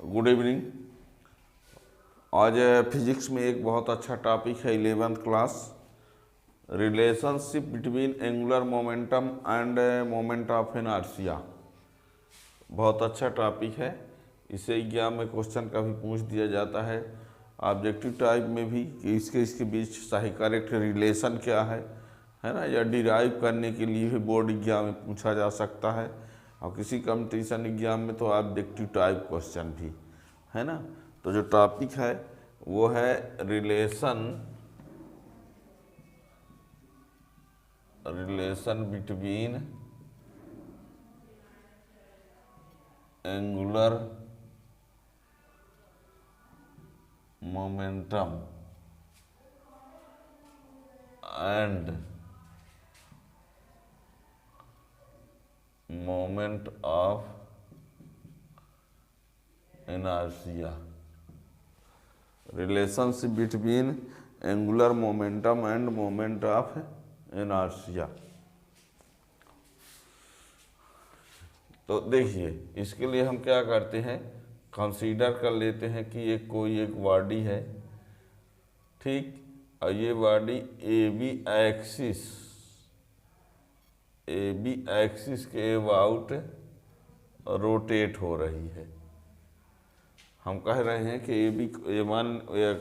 Good evening. आज physics में एक बहुत अच्छा टॉपिक है 11th class, relationship between angular momentum and moment of inertia. बहुत अच्छा टॉपिक है। इसे एग्जाम में क्वेश्चन का भी पूछ दिया जाता है, ऑब्जेक्टिव टाइप में भी, कि इसके बीच सही करेक्ट रिलेशन क्या है ना, या डिराइव करने के लिए भी बोर्ड एग्जाम में पूछा जा सकता है, और किसी कंपटीशन एग्जाम में तो ऑब्जेक्टिव टाइप क्वेश्चन भी है ना। तो जो टॉपिक है वो है relation between angular momentum and moment of inertia. Relationship between angular momentum and moment of inertia. तो देखिए, इसके लिए हम क्या करते हैं, कंसीडर कर लेते हैं कि कोई एक बॉडी है, ठीक, और ये बॉडी ए बी एक्सिस के अबाउट रोटेट हो रही है। हम कह रहे हैं कि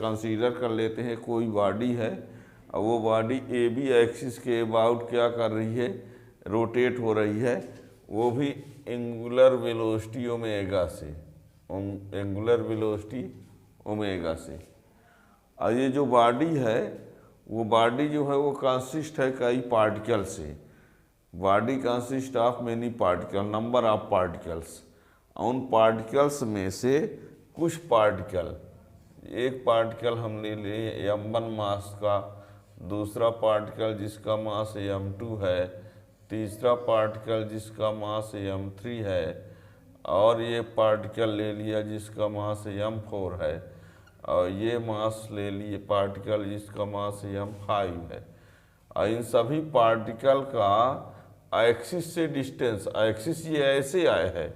कंसीडर कर लेते हैं कोई बॉडी है, और वो बॉडी ए बी एक्सिस के अबाउट क्या कर रही है, रोटेट हो रही है, वो भी एंगुलर वेलोसिटी ओमेगा से। और ये जो बॉडी है, वो बॉडी जो है वो कंसिस्ट है कई पार्टिकल से। Body consist of many particle, number of particles. उन पार्टिकल्स में से कुछ पार्टिकल, एक पार्टिकल हम ले लिए m1 मास का, दूसरा पार्टिकल जिसका मास m2 है, तीसरा पार्टिकल जिसका मास m3 है, और ये पार्टिकल ले लिया जिसका मास m4 है, और ये मास ले लिए पार्टिकल जिसका मास m5 है। और इन सभी पार्टिकल का एक्सिस से डिस्टेंस, एक्सिस ये ऐसे आए है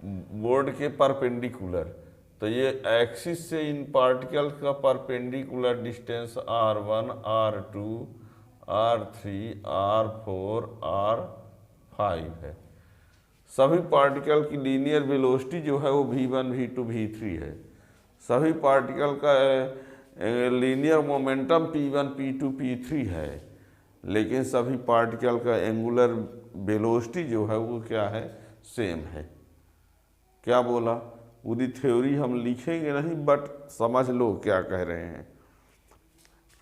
बोर्ड के परपेंडिकुलर, तो ये एक्सिस से इन पार्टिकल का perpendicular distance r1, r2, r3, r4, r5 है। सभी पार्टिकल की लीनियर वेलोसिटी जो है वो v1, v2, v3 है। सभी पार्टिकल का linear momentum p1, p2, p3 है, लेकिन सभी पार्टिकल का एंगुलर वेलोसिटी जो है वो क्या है, सेम है। क्या बोला, पूरी थ्योरी हम लिखेंगे नहीं, बट समझ लो क्या कह रहे हैं।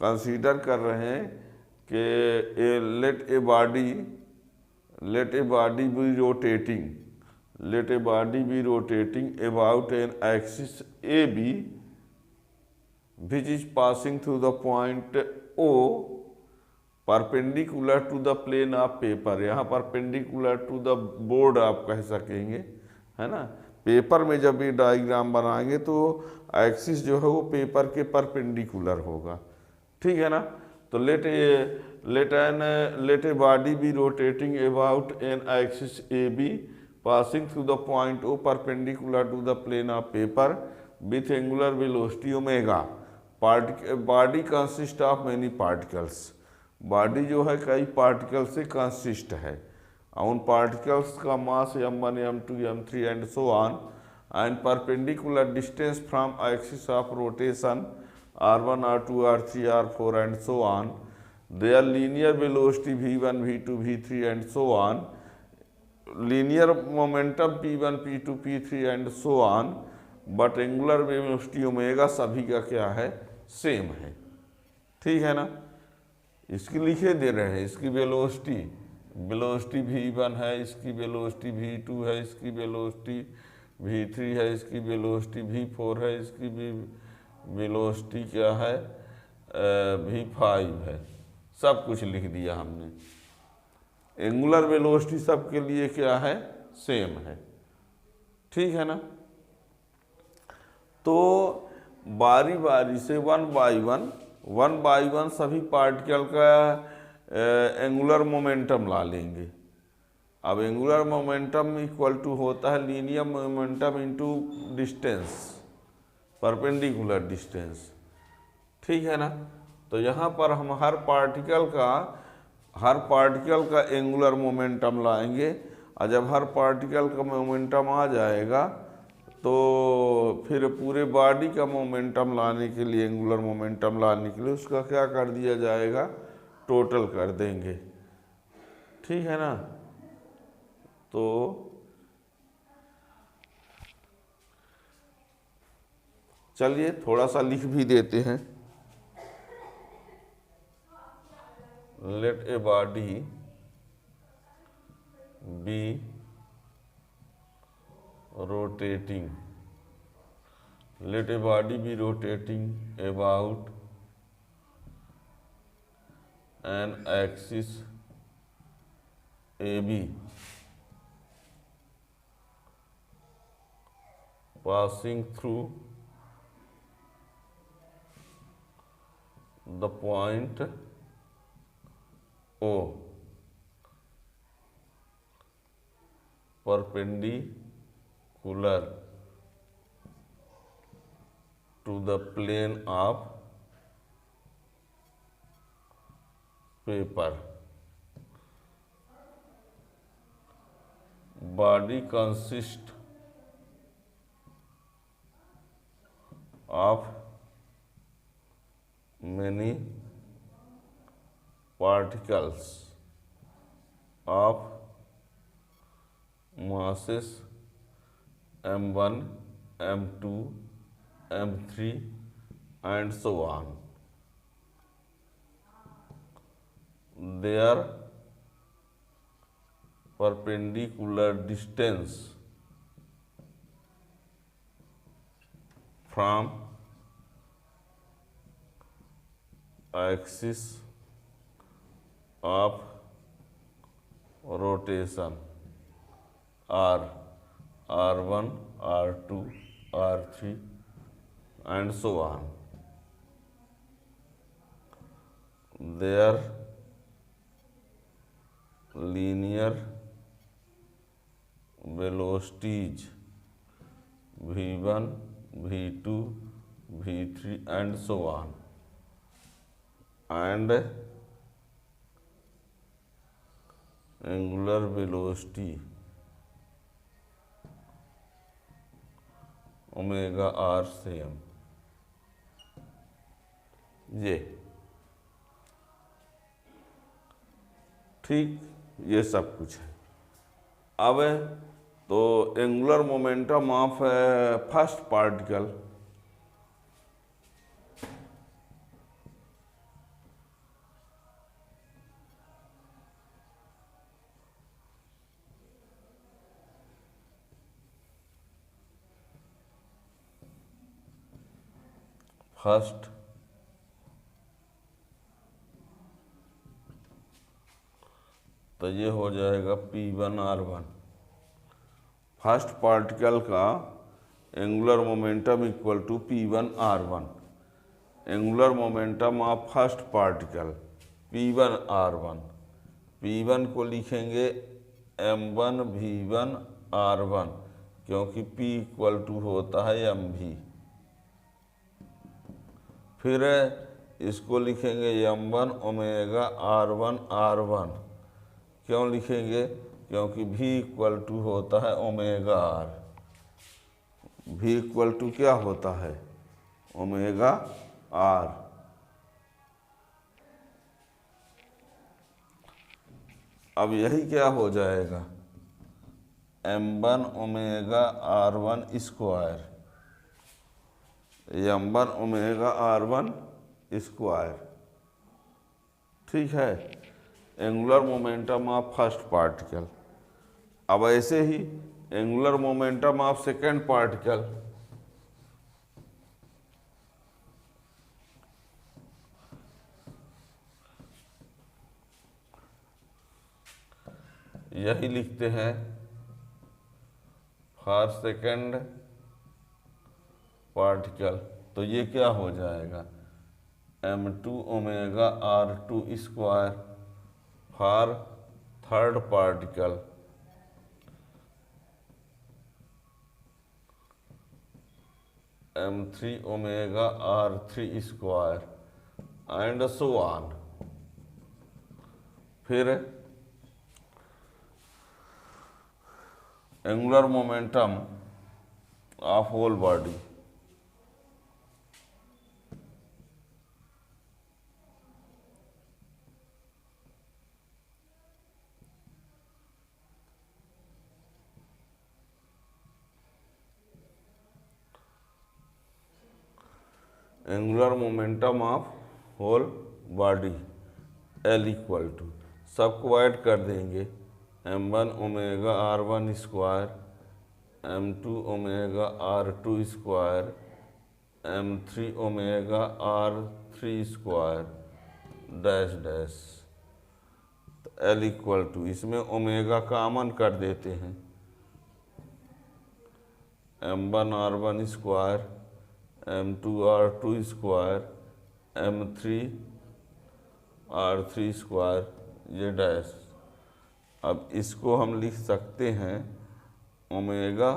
कंसीडर कर रहे हैं कि let a body B rotating about an axis A B which is passing through the point O perpendicular to the plane of paper. यहाँ परपेंडिकुलर टू द बोर्ड आप कह सकेंगे, है ना। पेपर में जब ये डायग्राम बनाएंगे तो एक्सिस जो है वो पेपर के परपेंडिकुलर होगा, ठीक है ना। तो let a body B rotating about an axis A B passing through the point O perpendicular to the plane of paper with angular velocity omega. Body consist of many particles. Body जो है कई particle से consist है, और उन particles का mass m1, m2, m3 and so on, and perpendicular distance from axis of rotation r1, r2, r3, r4 and so on, their linear velocity v1, v2, v3 and so on, linear momentum p1, p2, p3 and so on, but angular velocity omega सभी का क्या है, same है, ठीक है ना। इसकी लिखे दे रहे हैं, इसकी वेलोसिटी v1 है, इसकी वेलोसिटी v2 है, इसकी वेलोसिटी v3 है, इसकी वेलोसिटी v4 है, इसकी भी वेलोसिटी क्या है, v5 है। सब कुछ लिख दिया हमने। एंगुलर वेलोसिटी सबके लिए क्या है, सेम है, ठीक है ना। तो बारी बारी से वन बाई वन सभी पार्टिकल का एंगुलर मोमेंटम ला लेंगे। अब एंगुलर मोमेंटम इक्वल टू होता है linear momentum into distance, perpendicular distance, ठीक है ना। तो यहाँ पर हम हर पार्टिकल का एंगुलर मोमेंटम लाएंगे, और जब हर पार्टिकल का मोमेंटम आ जाएगा तो फिर पूरे बॉडी का मोमेंटम लाने के लिए, एंगुलर मोमेंटम लाने के लिए उसका क्या कर दिया जाएगा, टोटल कर देंगे, ठीक है ना। तो चलिए थोड़ा सा लिख भी देते हैं। Let a body B rotating, let a body be rotating about an axis AB, passing through the point O, perpendicular to the plane of paper. Body consists of many particles of masses m1, m2, m3 and so on. Their perpendicular distance from axis of rotation are r1, r2, r3 and so on. Their linear velocities v1, v2, v3 and so on, and angular velocity omega are same, ये ठीक, ये सब कुछ है। अब तो angular momentum of first particle, first तो ये हो जाएगा P1R1। फर्स्ट पार्टिकल का angular momentum equal to P1R1, angular momentum of first particle P1R1। P1 को लिखेंगे m1 v1 r1, क्योंकि P इक्वल टू होता है mv। फिर इसको लिखेंगे m1 ओमेगा r1 r1, क्यों लिखेंगे, क्योंकि v इक्वल टू होता है omega r। v equal to क्या होता है, ओमेगा r। अब यही क्या हो जाएगा, m1 omega r1 square, m1 omega r1 square, ठीक है, angular momentum of first particle. अब ऐसे ही angular momentum of second particle, यही लिखते हैं फॉर सेकेंड पार्टिकल। तो ये क्या हो जाएगा, m2 omega r2 square. For third particle m3 omega r3 square and so on. फिर angular momentum of whole body, angular momentum of whole body L equal to, सबको ऐड कर देंगे, m1 omega r1 square, m2 omega r2 square, m3 omega r3 square dash dash. तो L equal to, इसमें omega common कर देते हैं, m1 r1 square, m2 r2 square, m3 r3 square, ये dash. अब इसको हम लिख सकते हैं ओमेगा,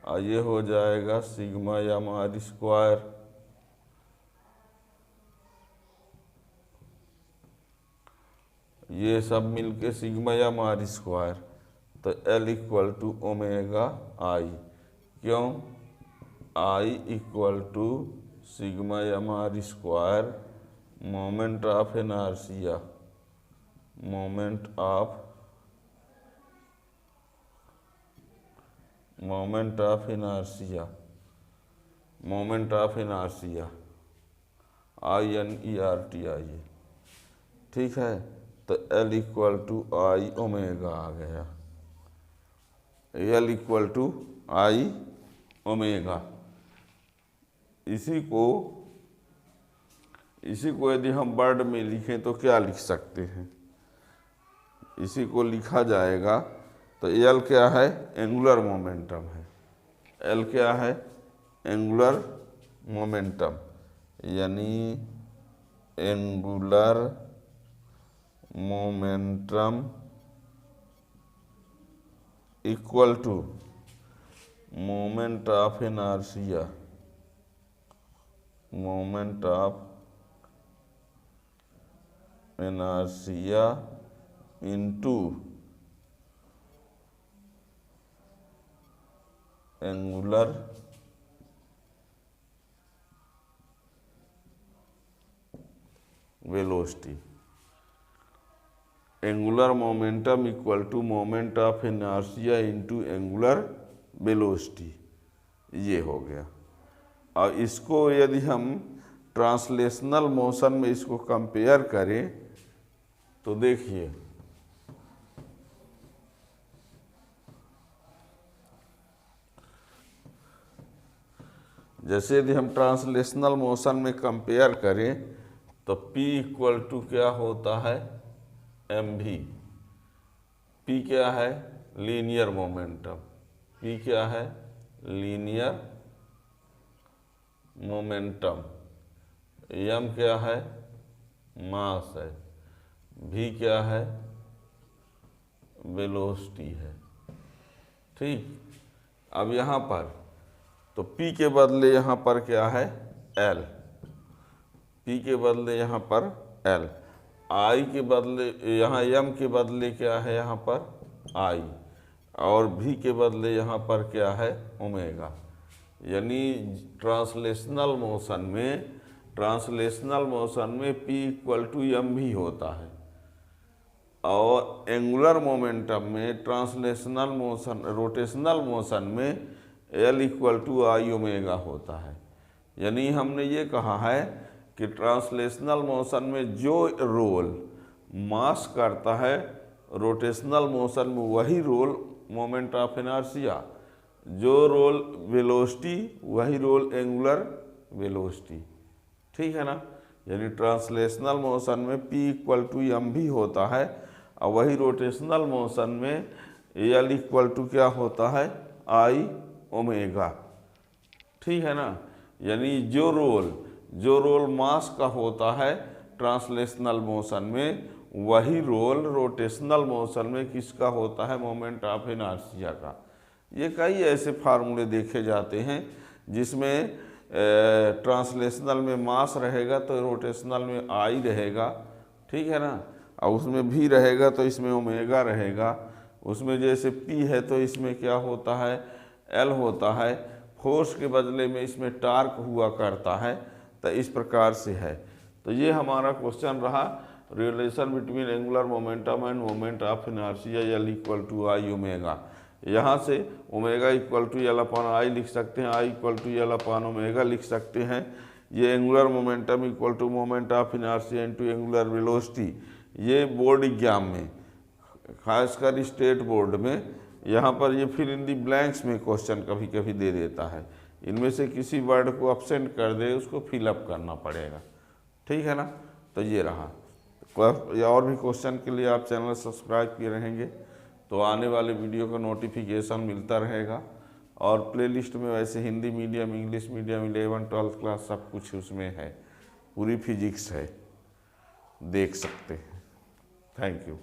और ये हो जाएगा सिग्मा एम आर स्क्वायर, ये सब मिलके सिग्मा एम आर स्क्वायर। तो L equal to omega I, क्यों? I equal to sigma M R square moment of inertia, moment of inertia, moment of inertia INERTIA, ठीक है। तो L equal to I omega आ गया, L equal to I omega. इसी को यदि हम वर्ड में लिखें तो क्या लिख सकते हैं? इसी को लिखा जाएगा तो L क्या है? एंगुलर मोमेंटम है। L क्या है? एंगुलर मोमेंटम, यानी angular momentum equal to moment of inertia, moment of inertia into angular velocity. Angular momentum equal to moment of inertia into angular velocity, ये हो गया। और इसको यदि हम ट्रांसलेशनल मोशन में इसको कंपेयर करें तो देखिए, जैसे यदि हम ट्रांसलेशनल मोशन में कंपेयर करें तो P इक्वल टू क्या होता है? mv। P क्या है? Linear momentum. P क्या है? Linear momentum. m क्या है? मास है। v क्या है? वेलोसिटी है। ठीक, अब यहाँ पर तो P के बदले यहाँ पर क्या है? L। P के बदले यहाँ पर L, I के बदले यहाँ m के बदले क्या है? यहाँ पर I, और v के बदले यहाँ पर क्या है? ओमेगा। यानी ट्रांसलेशनल मोशन में P इक्वल टू mv होता है, और एंगुलर मोमेंटम में रोटेशनल मोशन में L equal to I omega होता है। यानी हमने ये कहा है कि ट्रांसलेशनल मोशन में जो रोल मास करता है रोटेशनल मोशन में वही रोल मोमेंट ऑफ इनर्शिया, जो रोल वेलोसिटी वही रोल एंगुलर वेलोसिटी। ठीक है ना? यानी ट्रांसलेशनल मोशन में P इक्वल टू mv होता है, और वही रोटेशनल मोशन में L इक्वल टू क्या होता है? आई ओमेगा। ठीक है ना? यानी जो रोल मास का होता है ट्रांसलेशनल मोशन में, वही रोल रोटेशनल मोशन में किसका होता है? मोमेंट ऑफ इनर्शिया का। ये कई ऐसे फार्मूले देखे जाते हैं जिसमें ट्रांसलेशनल में मास रहेगा तो रोटेशनल में आई रहेगा, ठीक है ना। और उसमें भी रहेगा तो इसमें ओमेगा रहेगा। उसमें जैसे पी है तो इसमें क्या होता है, एल होता है। फोर्स के बदले में इसमें टार्क हुआ करता है। तो इस प्रकार से है। तो ये हमारा क्वेश्चन रहा, relation between angular momentum and moment of inertia L equal to I omega. यहाँ से omega equal to L upon I लिख सकते हैं, I equal to L upon omega लिख सकते हैं। ये angular momentum equal to moment of inertia into angular velocity, ये बोर्ड एग्जाम में, खासकर स्टेट बोर्ड में, यहाँ पर ये फिर इन दी ब्लैंक्स में क्वेश्चन कभी कभी दे देता है। इनमें से किसी वर्ड को अब्सेंट कर दे, उसको फिलअप करना पड़ेगा, ठीक है ना। तो ये रहा। और भी क्वेश्चन के लिए आप चैनल सब्सक्राइब किए रहेंगे तो आने वाले वीडियो का नोटिफिकेशन मिलता रहेगा। और प्लेलिस्ट में वैसे Hindi medium, English medium, 11th 12th class सब कुछ उसमें है, पूरी फिजिक्स है, देख सकते हैं। Thank you.